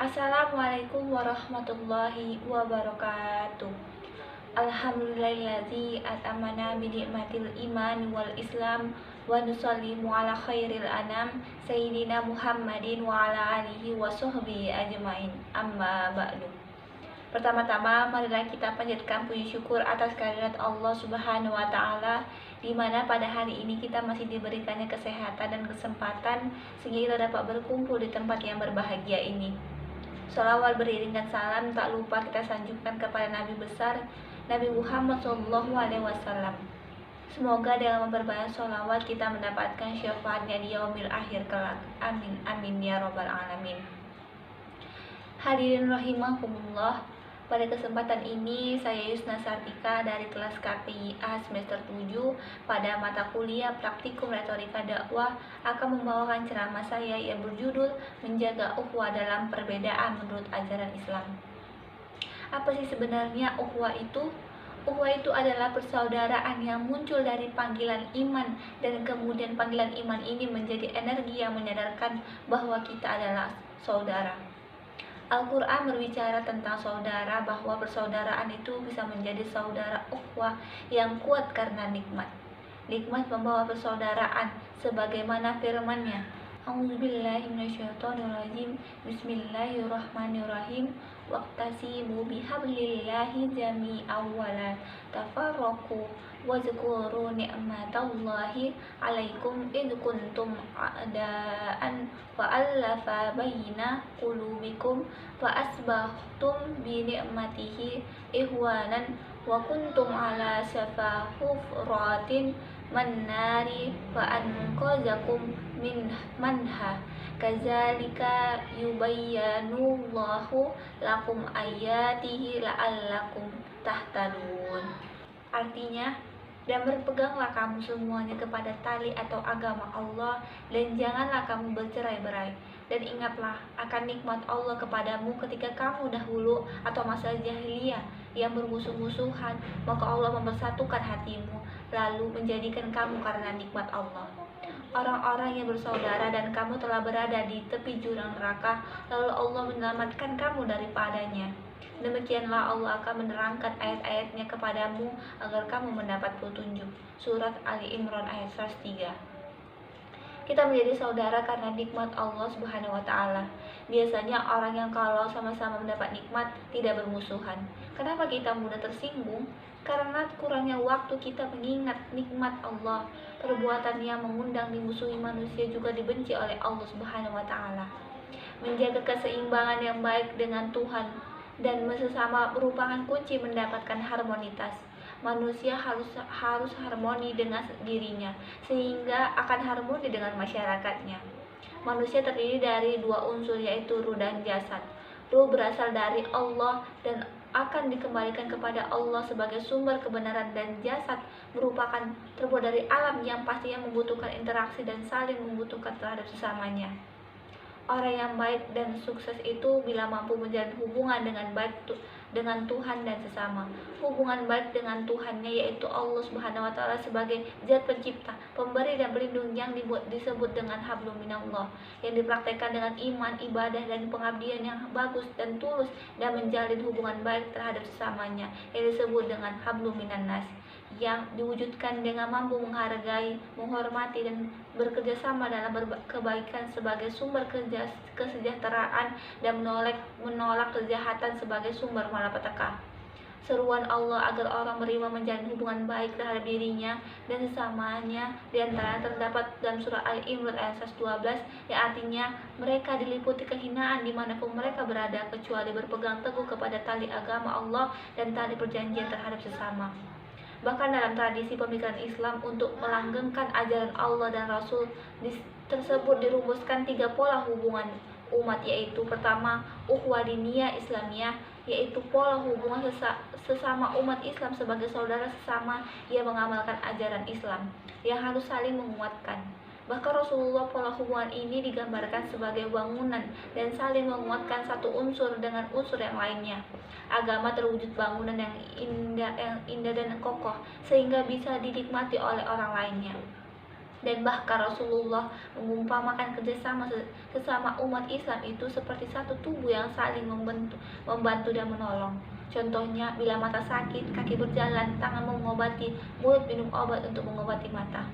Assalamualaikum warahmatullahi wabarakatuh. Alhamdulillahilladzi atamana bi nikmatil iman wal islam wa nusallimu ala khairil anam sayyidina Muhammadin wa ala alihi wa sahbihi ajmain. Amma ba'du. Pertama-tama marilah kita panjatkan puji syukur atas kehadirat Allah Subhanahu wa taala, di mana pada hari ini kita masih diberikannya kesehatan dan kesempatan sehingga kita dapat berkumpul di tempat yang berbahagia ini. Sholawat beriringan salam tak lupa kita sanjungkan kepada Nabi besar Nabi Muhammad SAW. Semoga dengan memperbanyak sholawat kita mendapatkan syafaatnya di yaumil akhir kelak. Amin amin ya robbal alamin. Hadirin rahimakumullah, pada kesempatan ini saya Yusna Sartika dari kelas KPIA semester 7 pada mata kuliah Praktikum Retorika Dakwah akan membawakan ceramah saya yang berjudul Menjaga Ukhuwah dalam Perbedaan Menurut Ajaran Islam. Apa sih sebenarnya ukhuwah itu? Ukhuwah itu adalah persaudaraan yang muncul dari panggilan iman, dan kemudian panggilan iman ini menjadi energi yang menyadarkan bahwa kita adalah saudara. Al-Quran berbicara tentang saudara, bahwa persaudaraan itu bisa menjadi saudara ukhuwah yang kuat karena nikmat. Nikmat membawa persaudaraan sebagaimana firman-Nya. A'udzubillahi minasyaitonirrajim. Bismillahirrahmanirrahim. Waqtasimu bihablillahi jami'an wa la tafarraqu wazkuru ni'matallahi 'alaikum id kuntum a'daan fa'alafa baina qulubikum fa asbahtum bi ni'matihi ihwanan wa kuntum ala safa hufratin mannari fa anqazakum min manha kadzalika yubayyinullahu lakum ayatihi la'allakum tahtadun. Artinya, dan berpeganglah kamu semuanya kepada tali atau agama Allah, dan janganlah kamu bercerai-berai. Dan ingatlah akan nikmat Allah kepadamu ketika kamu dahulu atau masa jahiliyah yang bermusuh-musuhan, maka Allah mempersatukan hatimu, lalu menjadikan kamu karena nikmat Allah orang-orang yang bersaudara, dan kamu telah berada di tepi jurang neraka, lalu Allah menyelamatkan kamu daripadanya. Demikianlah Allah akan menerangkan ayat-ayatnya kepadamu agar kamu mendapat petunjuk. Surat Ali Imran ayat 103. Kita menjadi saudara karena nikmat Allah Subhanahu wa taala. Biasanya orang yang kalau sama-sama mendapat nikmat tidak bermusuhan. Kenapa kita mudah tersinggung? Karena kurangnya waktu kita mengingat nikmat Allah. Perbuatan yang mengundang dimusuhi manusia juga dibenci oleh Allah Subhanahu wa taala. Menjaga keseimbangan yang baik dengan Tuhan dan sesama merupakan kunci mendapatkan harmonitas. Manusia harus harmoni dengan dirinya, sehingga akan harmoni dengan masyarakatnya. Manusia terdiri dari dua unsur, yaitu ruh dan jasad. Ruh berasal dari Allah dan akan dikembalikan kepada Allah sebagai sumber kebenaran, dan jasad merupakan terbuat dari alam yang pastinya membutuhkan interaksi dan saling membutuhkan terhadap sesamanya. Orang yang baik dan sukses itu bila mampu menjalin hubungan dengan baik dengan Tuhan dan sesama. Hubungan baik dengan Tuhannya, yaitu Allah Subhanahu wa taala sebagai zat pencipta, pemberi dan pelindung, yang disebut dengan hablum minallah, yang dipraktekkan dengan iman, ibadah dan pengabdian yang bagus dan tulus, dan menjalin hubungan baik terhadap sesamanya, yang disebut dengan hablum minannas, yang diwujudkan dengan mampu menghargai, menghormati dan bekerja sama dalam kebaikan sebagai sumber kesejahteraan, dan menolak kejahatan sebagai sumber malapetaka. Seruan Allah agar orang beriman menjalin hubungan baik terhadap dirinya dan sesamanya diantaranya terdapat dalam surah Al-Imran ayat 112, yang artinya mereka diliputi kehinaan dimanapun mereka berada, kecuali berpegang teguh kepada tali agama Allah dan tali perjanjian terhadap sesama. Bahkan dalam tradisi pemikiran Islam, untuk melanggengkan ajaran Allah dan Rasul tersebut dirumuskan 3 pola hubungan umat, yaitu pertama, ukhuwah diniyah Islamiyah, yaitu pola hubungan sesama umat Islam sebagai saudara sesama yang mengamalkan ajaran Islam, yang harus saling menguatkan. Bahkan Rasulullah, pola hubungan ini digambarkan sebagai bangunan dan saling menguatkan satu unsur dengan unsur yang lainnya. Agama terwujud bangunan yang indah dan kokoh sehingga bisa dinikmati oleh orang lainnya. Dan bahkan Rasulullah mengumpamakan kerjasama sesama umat Islam itu seperti satu tubuh yang saling membantu dan menolong. Contohnya, bila mata sakit, kaki berjalan, tangan mengobati, mulut minum obat untuk mengobati mata.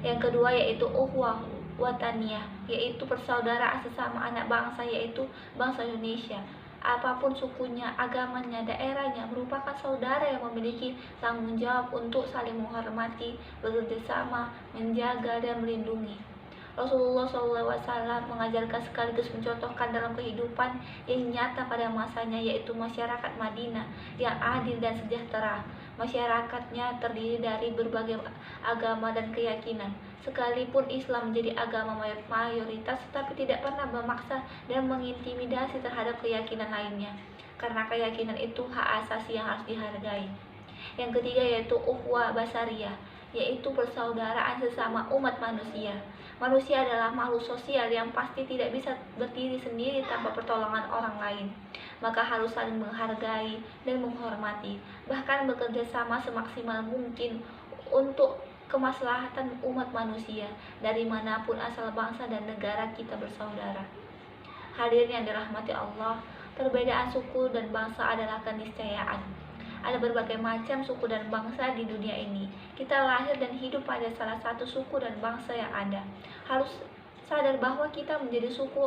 Yang kedua yaitu ukhuwah wataniyah, yaitu persaudaraan sesama anak bangsa, yaitu bangsa Indonesia. Apapun sukunya, agamanya, daerahnya, merupakan saudara yang memiliki tanggung jawab untuk saling menghormati, bekerjasama, menjaga, dan melindungi. Rasulullah SAW mengajarkan sekaligus mencontohkan dalam kehidupan yang nyata pada masanya, yaitu masyarakat Madinah yang adil dan sejahtera. Masyarakatnya terdiri dari berbagai agama dan keyakinan. Sekalipun Islam menjadi agama mayoritas, tetapi tidak pernah memaksa dan mengintimidasi terhadap keyakinan lainnya, karena keyakinan itu hak asasi yang harus dihargai. Yang ketiga yaitu ukhuwah basariyah, yaitu persaudaraan sesama umat manusia. Manusia adalah makhluk sosial yang pasti tidak bisa berdiri sendiri tanpa pertolongan orang lain. Maka harus saling menghargai dan menghormati, bahkan bekerja sama semaksimal mungkin untuk kemaslahatan umat manusia, dari manapun asal bangsa dan negara kita bersaudara. Hadirin yang dirahmati Allah, perbedaan suku dan bangsa adalah keniscayaan. Ada berbagai macam suku dan bangsa di dunia ini. Kita lahir dan hidup pada salah satu suku dan bangsa yang ada. Harus sadar bahwa kita menjadi suku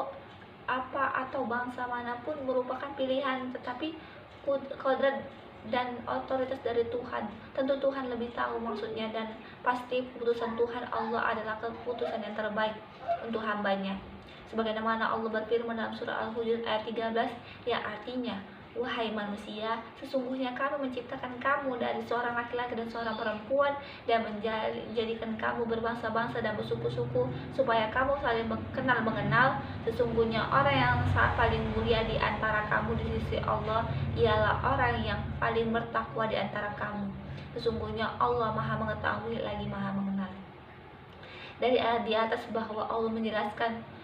apa atau bangsa manapun merupakan pilihan, tetapi kodrat dan otoritas dari Tuhan. Tentu Tuhan lebih tahu maksudnya, dan pasti keputusan Tuhan Allah adalah keputusan yang terbaik untuk hambanya. Sebagaimana Allah berfirman dalam surah Al-Hujurat ayat 13, yang artinya, wahai manusia, sesungguhnya kami menciptakan kamu dari seorang laki-laki dan seorang perempuan, dan menjadikan kamu berbangsa-bangsa dan bersuku-suku, supaya kamu saling kenal mengenal. Sesungguhnya orang yang paling mulia di antara kamu di sisi Allah ialah orang yang paling bertakwa di antara kamu. Sesungguhnya Allah Maha Mengetahui lagi Maha Mengenal. Dari ayat di atas bahwa Allah menjelaskan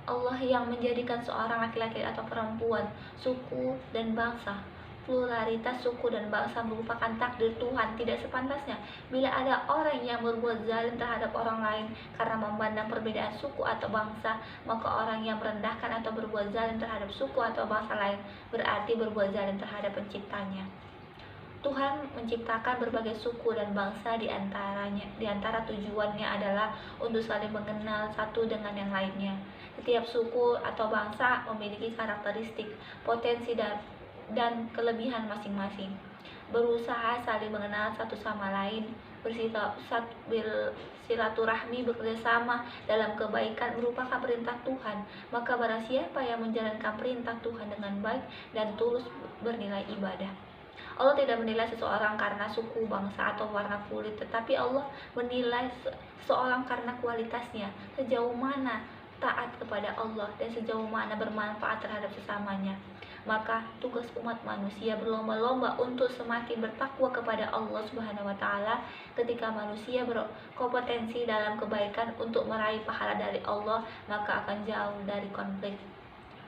Allah yang menjadikan seorang laki-laki atau perempuan, suku dan bangsa. Pluralitas suku dan bangsa merupakan takdir Tuhan. Tidak sepantasnya bila ada orang yang berbuat zalim terhadap orang lain karena memandang perbedaan suku atau bangsa, maka orang yang merendahkan atau berbuat zalim terhadap suku atau bangsa lain berarti berbuat zalim terhadap penciptanya. Tuhan menciptakan berbagai suku dan bangsa, di antara tujuannya adalah untuk saling mengenal satu dengan yang lainnya. Setiap suku atau bangsa memiliki karakteristik, potensi dan kelebihan masing-masing. Berusaha saling mengenal satu sama lain, bersilaturahmi, bekerjasama dalam kebaikan merupakan perintah Tuhan. Maka barang siapa yang menjalankan perintah Tuhan dengan baik dan tulus bernilai ibadah. Allah tidak menilai seseorang karena suku, bangsa, atau warna kulit, tetapi Allah menilai seseorang karena kualitasnya, sejauh mana taat kepada Allah dan sejauh mana bermanfaat terhadap sesamanya. Maka tugas umat manusia berlomba-lomba untuk semakin bertakwa kepada Allah Subhanahu wa Ta'ala. Ketika manusia berkompetensi dalam kebaikan untuk meraih pahala dari Allah, maka akan jauh dari konflik.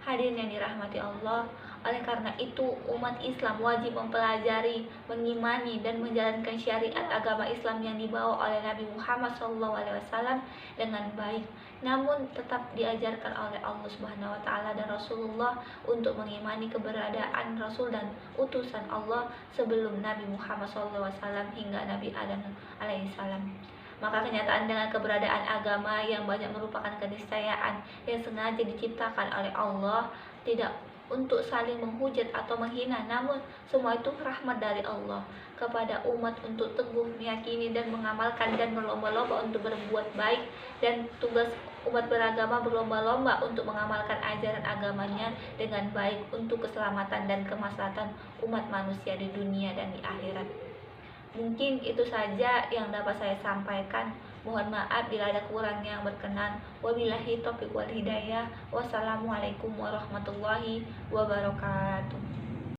Hadirin yang dirahmati Allah, oleh karena itu umat Islam wajib mempelajari, mengimani, dan menjalankan syariat agama Islam yang dibawa oleh Nabi Muhammad SAW dengan baik. Namun tetap diajarkan oleh Allah Subhanahu wa Ta'ala dan Rasulullah untuk mengimani keberadaan Rasul dan utusan Allah sebelum Nabi Muhammad SAW hingga Nabi Adam alaihissalam. Maka kenyataan dengan keberadaan agama yang banyak merupakan keniscayaan yang sengaja diciptakan oleh Allah, tidak untuk saling menghujat atau menghina, namun semua itu rahmat dari Allah kepada umat untuk teguh meyakini dan mengamalkan, dan berlomba-lomba untuk berbuat baik. Dan tugas umat beragama berlomba-lomba untuk mengamalkan ajaran agamanya dengan baik untuk keselamatan dan kemaslahatan umat manusia di dunia dan di akhirat. Mungkin itu saja yang dapat saya sampaikan. Mohon maaf bila ada kurang yang berkenan. Wabillahi taufiq wal hidayah. Wassalamualaikum warahmatullahi wabarakatuh.